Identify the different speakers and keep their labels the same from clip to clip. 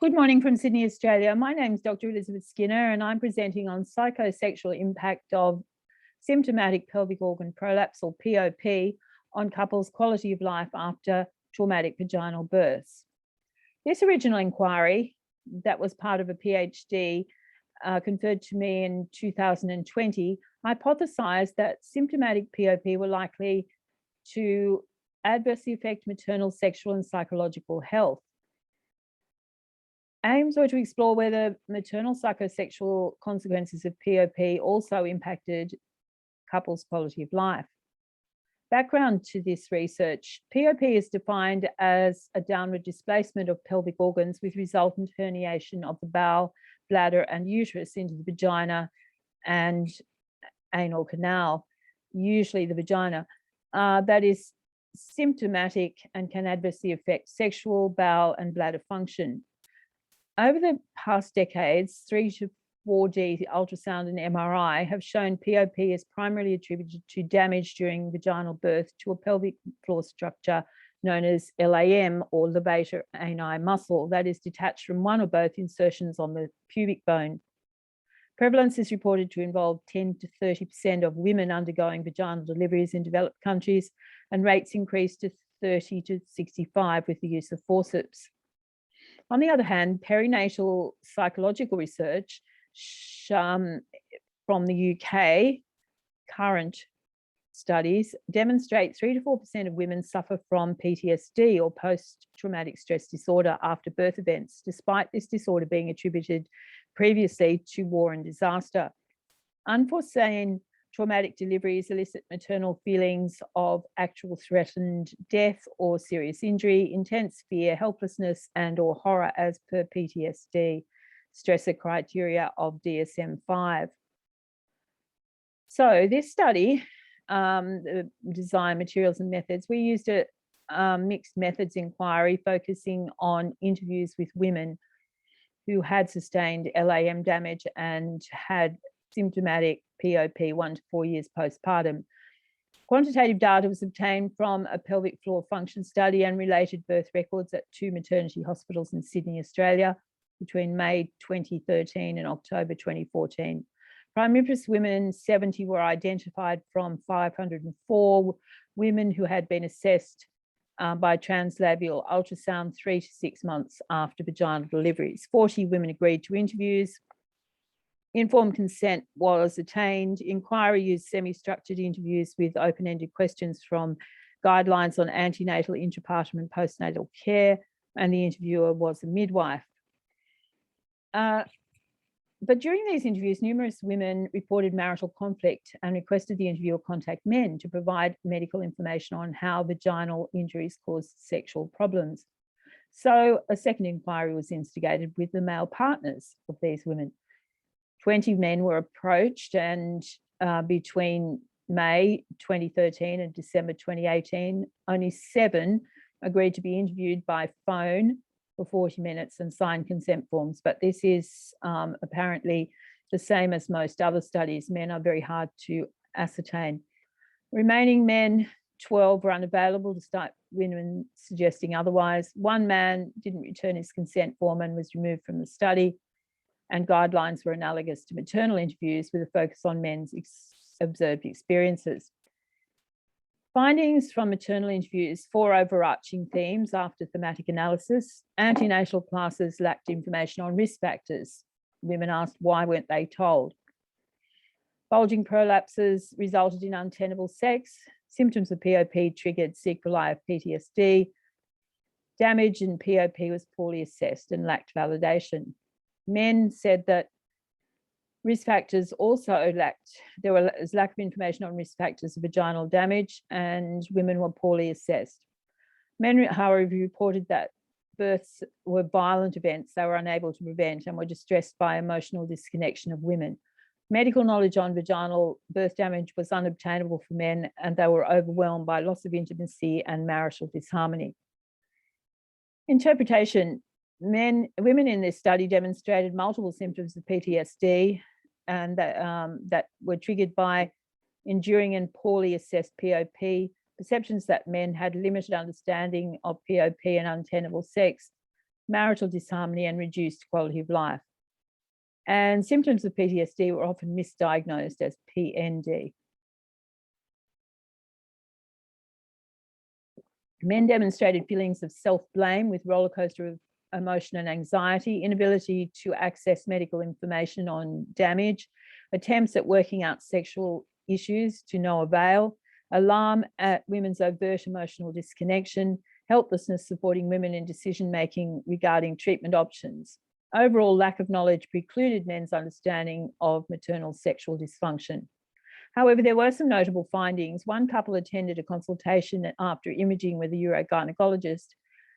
Speaker 1: Good morning from Sydney, Australia. My name is Dr. Elizabeth Skinner and I'm presenting on psychosexual impact of symptomatic pelvic organ prolapse or POP on couples' quality of life after traumatic vaginal births. This original inquiry that was part of a PhD conferred to me in 2020 hypothesized that symptomatic POP were likely to adversely affect maternal sexual and psychological health. Aims were to explore whether maternal psychosexual consequences of POP also impacted couples' quality of life. Background to this research: POP is defined as a downward displacement of pelvic organs with resultant herniation of the bowel, bladder, and uterus into the vagina and anal canal, usually the vagina. That is symptomatic and can adversely affect sexual, bowel, and bladder function. Over the past decades, 3 to 4D ultrasound and MRI have shown POP is primarily attributed to damage during vaginal birth to a pelvic floor structure known as LAM or levator ani muscle that is detached from one or both insertions on the pubic bone. Prevalence is reported to involve 10 to 30% of women undergoing vaginal deliveries in developed countries, and rates increase to 30 to 65 with the use of forceps. On the other hand, perinatal psychological research from the UK, current studies demonstrate 3 to 4% of women suffer from PTSD or post-traumatic stress disorder after birth events, despite this disorder being attributed previously to war and disaster. Unforeseen traumatic deliveries elicit maternal feelings of actual threatened death or serious injury, intense fear, helplessness, and or horror as per PTSD stressor criteria of DSM-5. So this study, the design materials and methods, we used a mixed methods inquiry focusing on interviews with women who had sustained LAM damage and had symptomatic POP 1 to 4 years postpartum. Quantitative data was obtained from a pelvic floor function study and related birth records at 2 maternity hospitals in Sydney, Australia, between May 2013 and October 2014. Primiparous women 70 were identified from 504 women who had been assessed by translabial ultrasound 3 to 6 months after vaginal deliveries. 40 women agreed to interviews. Informed consent was attained. Inquiry used semi-structured interviews with open-ended questions from guidelines on antenatal, intrapartum, and postnatal care, and the interviewer was a midwife. But during these interviews, numerous women reported marital conflict and requested the interviewer contact men to provide medical information on how vaginal injuries cause sexual problems. So a second inquiry was instigated with the male partners of these women. 20 men were approached, and between May 2013 and December 2018, only 7 agreed to be interviewed by phone for 40 minutes and signed consent forms. But this is apparently the same as most other studies. Men are very hard to ascertain. Remaining men, 12 were unavailable despite women suggesting otherwise. 1 man didn't return his consent form and was removed from the study. And guidelines were analogous to maternal interviews with a focus on men's observed experiences. Findings from maternal interviews: 4 overarching themes after thematic analysis. Antenatal classes lacked information on risk factors. Women asked why weren't they told. Bulging prolapses resulted in untenable sex. Symptoms of POP triggered sequelae of PTSD. Damage in POP was poorly assessed and lacked validation. Men said that risk factors also lacked. There was lack of information on risk factors of vaginal damage, and women were poorly assessed. Men, however, reported that births were violent events they were unable to prevent and were distressed by emotional disconnection of women. Medical knowledge on vaginal birth damage was unobtainable for men, and they were overwhelmed by loss of intimacy and marital disharmony. Interpretation: women in this study demonstrated multiple symptoms of PTSD and that were triggered by enduring and poorly assessed POP, perceptions that men had limited understanding of POP and untenable sex, marital disharmony, and reduced quality of life. And symptoms of PTSD were often misdiagnosed as PND. Men demonstrated feelings of self-blame with rollercoaster of emotion and anxiety, inability to access medical information on damage, attempts at working out sexual issues to no avail, alarm at women's overt emotional disconnection, helplessness supporting women in decision-making regarding treatment options. Overall, lack of knowledge precluded men's understanding of maternal sexual dysfunction. However, there were some notable findings. One couple attended a consultation after imaging with a urogynecologist,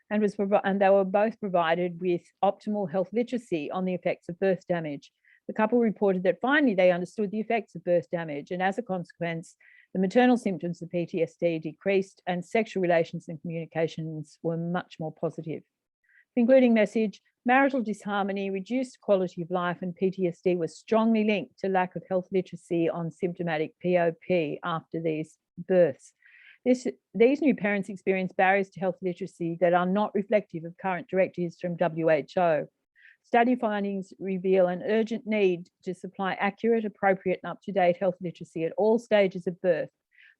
Speaker 1: and they were both provided with optimal health literacy on the effects of birth damage. The couple reported that finally they understood the effects of birth damage, and as a consequence, the maternal symptoms of PTSD decreased and sexual relations and communications were much more positive. Concluding message: marital disharmony, reduced quality of life, and PTSD were strongly linked to lack of health literacy on symptomatic POP after these births. These new parents experience barriers to health literacy that are not reflective of current directives from WHO. Study findings reveal an urgent need to supply accurate, appropriate, and up-to-date health literacy at all stages of birth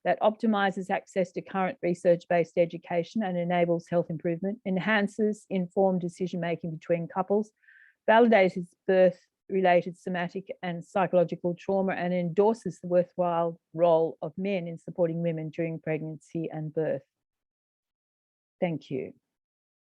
Speaker 1: that optimizes access to current research-based education and enables health improvement, enhances informed decision-making between couples, validates birth-related somatic and psychological trauma, and endorses the worthwhile role of men in supporting women during pregnancy and birth. Thank you.